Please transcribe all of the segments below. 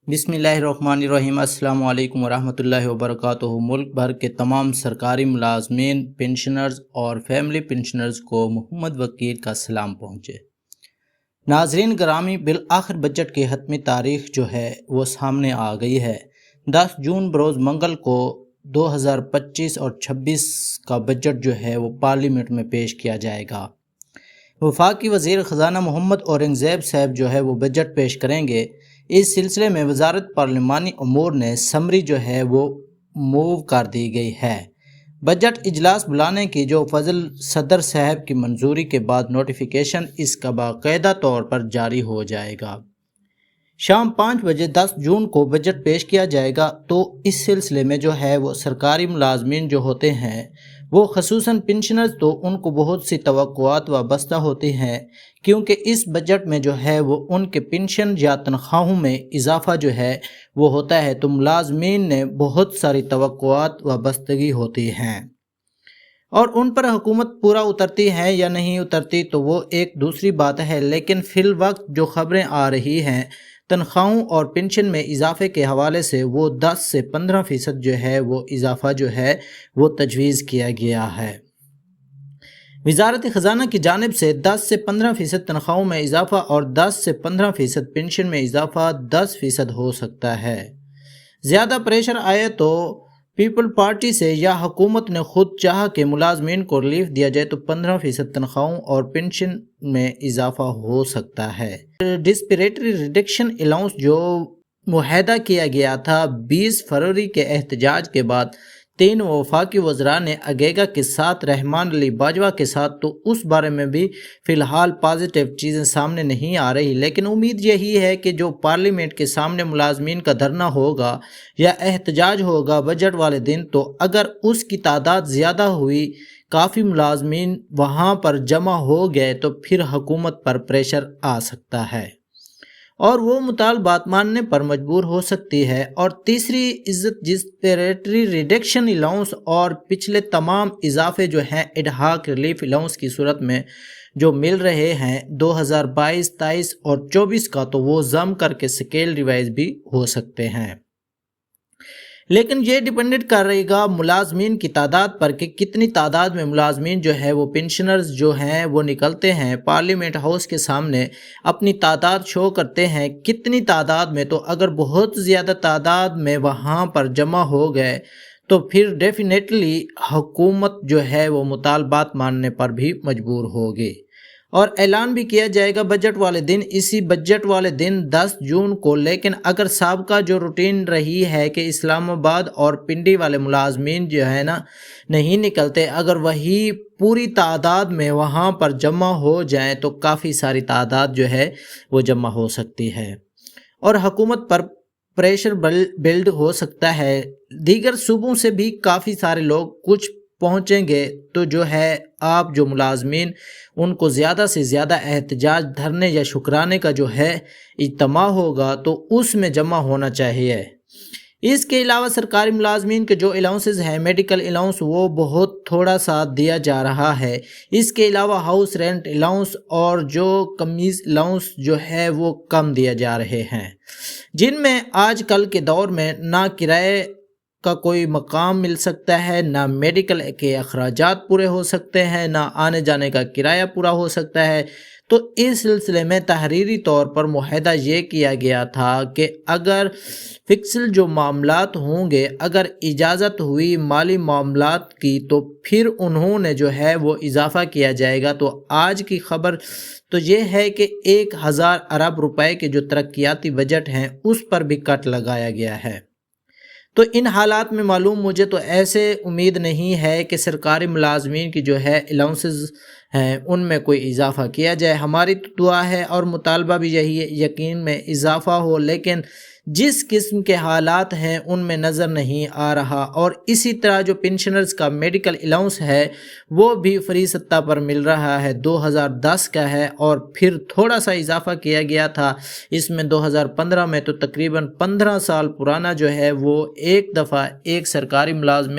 بسم اللہ الرحمن الرحیم۔ السلام علیکم ورحمۃ اللہ وبرکاتہ۔ ملک بھر کے تمام سرکاری ملازمین، پنشنرز اور فیملی پنشنرز کو محمد وکیل کا سلام پہنچے۔ ناظرین گرامی، بالآخر بجٹ کی حتمی تاریخ جو ہے وہ سامنے آ گئی ہے۔ 10 جون بروز منگل کو 2025 اور 26 کا بجٹ جو ہے وہ پارلیمنٹ میں پیش کیا جائے گا۔ وفاقی وزیر خزانہ محمد اورنگزیب صاحب جو ہے وہ بجٹ پیش کریں گے۔ اس سلسلے میں وزارت پارلیمانی امور نے سمری جو ہے وہ موو کر دی گئی ہے۔ بجٹ اجلاس بلانے کی جو فضل صدر صاحب کی منظوری کے بعد نوٹیفیکیشن اس کا باقاعدہ طور پر جاری ہو جائے گا۔ شام 5 بجے 10 جون کو بجٹ پیش کیا جائے گا۔ تو اس سلسلے میں جو ہے وہ سرکاری ملازمین جو ہوتے ہیں وہ خصوصاً پنشنرز، تو ان کو بہت سی توقعات وابستہ ہوتی ہیں، کیونکہ اس بجٹ میں جو ہے وہ ان کے پنشن یا تنخواہوں میں اضافہ جو ہے وہ ہوتا ہے، تو ملازمین نے بہت ساری توقعات وابستگی ہوتی ہیں، اور ان پر حکومت پورا اترتی ہے یا نہیں اترتی تو وہ ایک دوسری بات ہے۔ لیکن فی الوقت جو خبریں آ رہی ہیں تنخواہوں اور پنشن میں اضافے کے حوالے سے، وہ 10 سے 15% جو ہے وہ اضافہ جو ہے وہ تجویز کیا گیا ہے۔ وزارت خزانہ کی جانب سے 10 سے 15% تنخواہوں میں اضافہ اور 10 سے 15% پنشن میں اضافہ 10% ہو سکتا ہے۔ زیادہ پریشر آئے تو پیپل پارٹی سے یا حکومت نے خود چاہا کہ ملازمین کو ریلیف دیا جائے تو 15% تنخواہوں اور پنشن میں اضافہ ہو سکتا ہے۔ ڈسپریٹری ریڈکشن الاؤنس جو معاہدہ کیا گیا تھا 20 فروری کے احتجاج کے بعد 3 وفاقی وزراء نے اگیگا کے ساتھ رحمان علی باجوہ کے ساتھ، تو اس بارے میں بھی فی الحال پازیٹیو چیزیں سامنے نہیں آ رہی، لیکن امید یہی ہے کہ جو پارلیمنٹ کے سامنے ملازمین کا دھرنا ہوگا یا احتجاج ہوگا بجٹ والے دن، تو اگر اس کی تعداد زیادہ ہوئی، کافی ملازمین وہاں پر جمع ہو گئے، تو پھر حکومت پر پریشر آ سکتا ہے اور وہ مطالبات ماننے پر مجبور ہو سکتی ہے۔ اور تیسری عزت ڈسپریٹری ریڈکشن الاؤنس اور پچھلے تمام اضافے جو ہیں ایڈہاک ریلیف الاؤنس کی صورت میں جو مل رہے ہیں 2022، 23 اور 24 کا، تو وہ ضم کر کے سکیل ریوائز بھی ہو سکتے ہیں، لیکن یہ ڈیپینڈنٹ کر رہے گا ملازمین کی تعداد پر کہ کتنی تعداد میں ملازمین جو ہے وہ پنشنرز جو ہیں وہ نکلتے ہیں پارلیمنٹ ہاؤس کے سامنے، اپنی تعداد شو کرتے ہیں کتنی تعداد میں۔ تو اگر بہت زیادہ تعداد میں وہاں پر جمع ہو گئے تو پھر ڈیفینیٹلی حکومت جو ہے وہ مطالبات ماننے پر بھی مجبور ہوگی، اور اعلان بھی کیا جائے گا بجٹ والے دن، اسی بجٹ والے دن 10 جون کو۔ لیکن اگر سابقہ جو روٹین رہی ہے کہ اسلام آباد اور پنڈی والے ملازمین جو ہے نا نہیں نکلتے، اگر وہی پوری تعداد میں وہاں پر جمع ہو جائیں تو کافی ساری تعداد جو ہے وہ جمع ہو سکتی ہے اور حکومت پر پریشر بلڈ ہو سکتا ہے۔ دیگر صوبوں سے بھی کافی سارے لوگ کچھ پہنچیں گے، تو جو ہے آپ جو ملازمین ان کو زیادہ سے زیادہ احتجاج، دھرنے یا شکرانے کا جو ہے اجتماع ہوگا تو اس میں جمع ہونا چاہیے۔ اس کے علاوہ سرکاری ملازمین کے جو الاؤنسز ہیں، میڈیکل الاؤنس، وہ بہت تھوڑا سا دیا جا رہا ہے۔ اس کے علاوہ ہاؤس رینٹ الاؤنس اور جو کمیز الاؤنس جو ہے وہ کم دیا جا رہے ہیں، جن میں آج کل کے دور میں نہ کرائے کا کوئی مقام مل سکتا ہے، نہ میڈیکل کے اخراجات پورے ہو سکتے ہیں، نہ آنے جانے کا کرایہ پورا ہو سکتا ہے۔ تو اس سلسلے میں تحریری طور پر معاہدہ یہ کیا گیا تھا کہ اگر فکسل جو معاملات ہوں گے، اگر اجازت ہوئی مالی معاملات کی، تو پھر انہوں نے جو ہے وہ اضافہ کیا جائے گا۔ تو آج کی خبر تو یہ ہے کہ 1000 ارب روپے کے جو ترقیاتی بجٹ ہیں اس پر بھی کٹ لگایا گیا ہے۔ تو ان حالات میں معلوم مجھے تو ایسے امید نہیں ہے کہ سرکاری ملازمین کی جو ہے الاؤنسز ہیں ان میں کوئی اضافہ کیا جائے۔ ہماری تو دعا ہے اور مطالبہ بھی یہی ہے، یقین میں اضافہ ہو، لیکن جس قسم کے حالات ہیں ان میں نظر نہیں آ رہا۔ اور اسی طرح جو پنشنرز کا میڈیکل الاؤنس ہے وہ بھی فری سطح پر مل رہا ہے، 2010 کا ہے، اور پھر تھوڑا سا اضافہ کیا گیا تھا اس میں 2015 میں، تو تقریباً 15 سال پرانا جو ہے وہ ایک دفعہ ایک سرکاری ملازم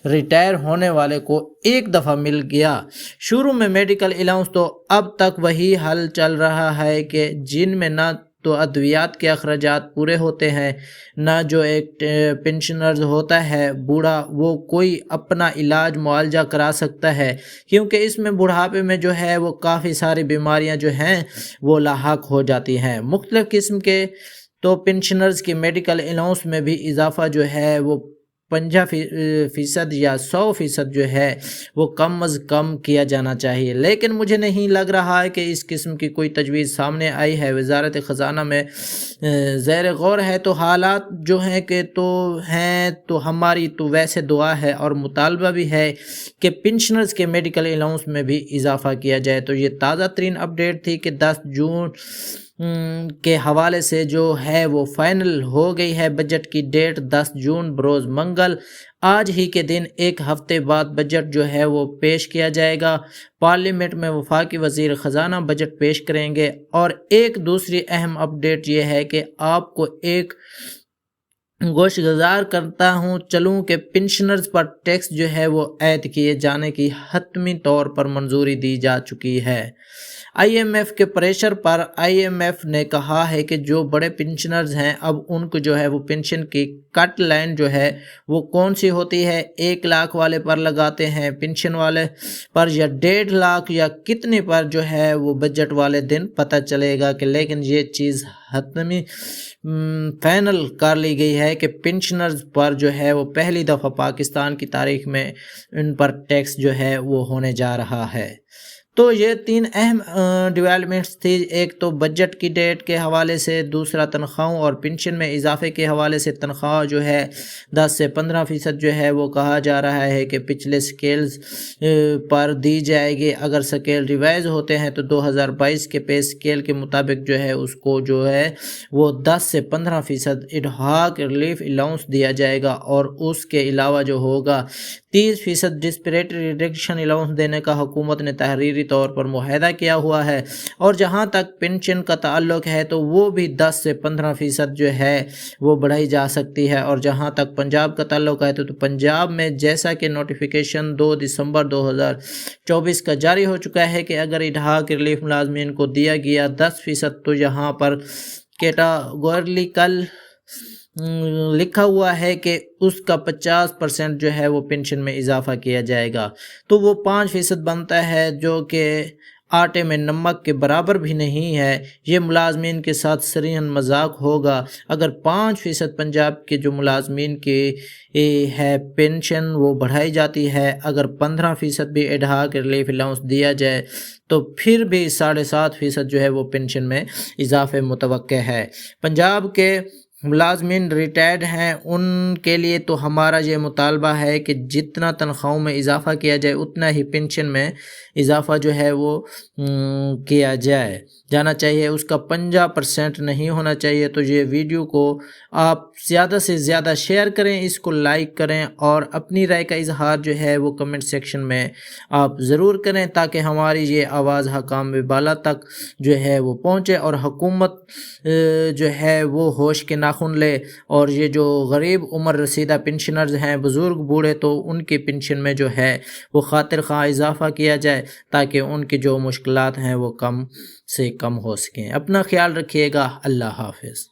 ریٹائر ہونے والے کو ایک دفعہ مل گیا۔ شروع میں میڈیکل الاؤنس، تو اب تک وہی حل چل رہا ہے کہ جن میں نہ تو ادویات کے اخراجات پورے ہوتے ہیں، نہ جو ایک پینشنرز ہوتا ہے بوڑھا وہ کوئی اپنا علاج معالجہ کرا سکتا ہے، کیونکہ اس میں بڑھاپے میں جو ہے وہ کافی ساری بیماریاں جو ہیں وہ لاحق ہو جاتی ہیں۔ مختلف قسم کے تو پینشنرز کی میڈیکل الاؤنس میں بھی اضافہ جو ہے وہ 50% یا 100% جو ہے وہ کم از کم کیا جانا چاہیے، لیکن مجھے نہیں لگ رہا ہے کہ اس قسم کی کوئی تجویز سامنے آئی ہے۔ وزارت خزانہ میں زیر غور ہے، تو حالات جو ہیں کہ تو ہماری تو ویسے دعا ہے اور مطالبہ بھی ہے کہ پینشنرز کے میڈیکل الاؤنس میں بھی اضافہ کیا جائے۔ تو یہ تازہ ترین اپڈیٹ تھی کہ 10 جون کے حوالے سے جو ہے وہ فائنل ہو گئی ہے۔ بجٹ کی ڈیٹ 10 جون بروز منگل، آج ہی کے دن ایک ہفتے بعد بجٹ جو ہے وہ پیش کیا جائے گا۔ پارلیمنٹ میں وفاقی وزیر خزانہ بجٹ پیش کریں گے۔ اور ایک دوسری اہم اپڈیٹ یہ ہے کہ آپ کو ایک گوش گزار کرتا ہوں چلوں کہ پینشنرز پر ٹیکس جو ہے وہ عائد کیے جانے کی حتمی طور پر منظوری دی جا چکی ہے۔ IMF کے پریشر پر IMF نے کہا ہے کہ جو بڑے پینشنرز ہیں اب ان کو جو ہے وہ پینشن کی کٹ لائن جو ہے وہ کون سی ہوتی ہے، 1 لاکھ والے پر لگاتے ہیں پینشن والے پر یا 1.5 لاکھ یا کتنے پر جو ہے وہ بجٹ والے دن پتہ چلے گا کہ لیکن یہ چیز حتمی فائنل کر لی گئی ہے کہ پینشنرز پر جو ہے وہ پہلی دفعہ پاکستان کی تاریخ میں ان پر ٹیکس جو ہے وہ ہونے جا رہا ہے۔ تو یہ 3 اہم ڈیولپمنٹس تھی، ایک تو بجٹ کی ڈیٹ کے حوالے سے، دوسرا تنخواہوں اور پینشن میں اضافے کے حوالے سے تنخواہ جو ہے 10 سے 15% جو ہے وہ کہا جا رہا ہے کہ پچھلے سکیلز پر دی جائے گی۔ اگر سکیل ریوائز ہوتے ہیں تو 2022 کے پے سکیل کے مطابق جو ہے اس کو جو ہے وہ 10 سے 15% ایڈہاک ریلیف الاؤنس دیا جائے گا، اور اس کے علاوہ جو ہوگا 30% ڈسپریٹری ریڈکشن الاؤنس دینے کا حکومت نے تحریری طور پر معاہدہ کیا ہوا ہے۔ اور جہاں تک پینشن کا تعلق ہے تو وہ بھی 10 سے 15% جو ہے وہ بڑھائی جا سکتی ہے۔ اور جہاں تک پنجاب کا تعلق ہے تو پنجاب میں جیسا کہ نوٹیفیکیشن 2 دسمبر 2024 کا جاری ہو چکا ہے کہ اگر ایڈہاک ریلیف ملازمین کو دیا گیا 10%، تو یہاں پر کیٹاگوریکل لکھا ہوا ہے کہ اس کا 50% جو ہے وہ پینشن میں اضافہ کیا جائے گا، تو وہ 5% بنتا ہے، جو کہ آٹے میں نمک کے برابر بھی نہیں ہے۔ یہ ملازمین کے ساتھ صریحاً مذاق ہوگا۔ اگر 5% پنجاب کے جو ملازمین کی ہے پینشن وہ بڑھائی جاتی ہے، اگر 15% بھی ایڈہاک ریلیف الاؤنس دیا جائے تو پھر بھی 7.5% جو ہے وہ پینشن میں اضافے متوقع ہے۔ پنجاب کے ملازمین ریٹائرڈ ہیں، ان کے لیے تو ہمارا یہ مطالبہ ہے کہ جتنا تنخواہوں میں اضافہ کیا جائے اتنا ہی پینشن میں اضافہ جو ہے وہ کیا جانا چاہیے، اس کا 50% نہیں ہونا چاہیے۔ تو یہ ویڈیو کو آپ زیادہ سے زیادہ شیئر کریں، اس کو لائک کریں، اور اپنی رائے کا اظہار جو ہے وہ کمنٹ سیکشن میں آپ ضرور کریں، تاکہ ہماری یہ آواز حکام بالا تک جو ہے وہ پہنچے اور حکومت جو ہے وہ ہوش کے ناخن لے، اور یہ جو غریب عمر رسیدہ پینشنرز ہیں، بزرگ بوڑھے، تو ان کی پینشن میں جو ہے وہ خاطر خواہ اضافہ کیا جائے تاکہ ان کی جو مشکلات ہیں وہ کم سے کم ہو سکیں۔ اپنا خیال رکھیے گا۔ اللہ حافظ۔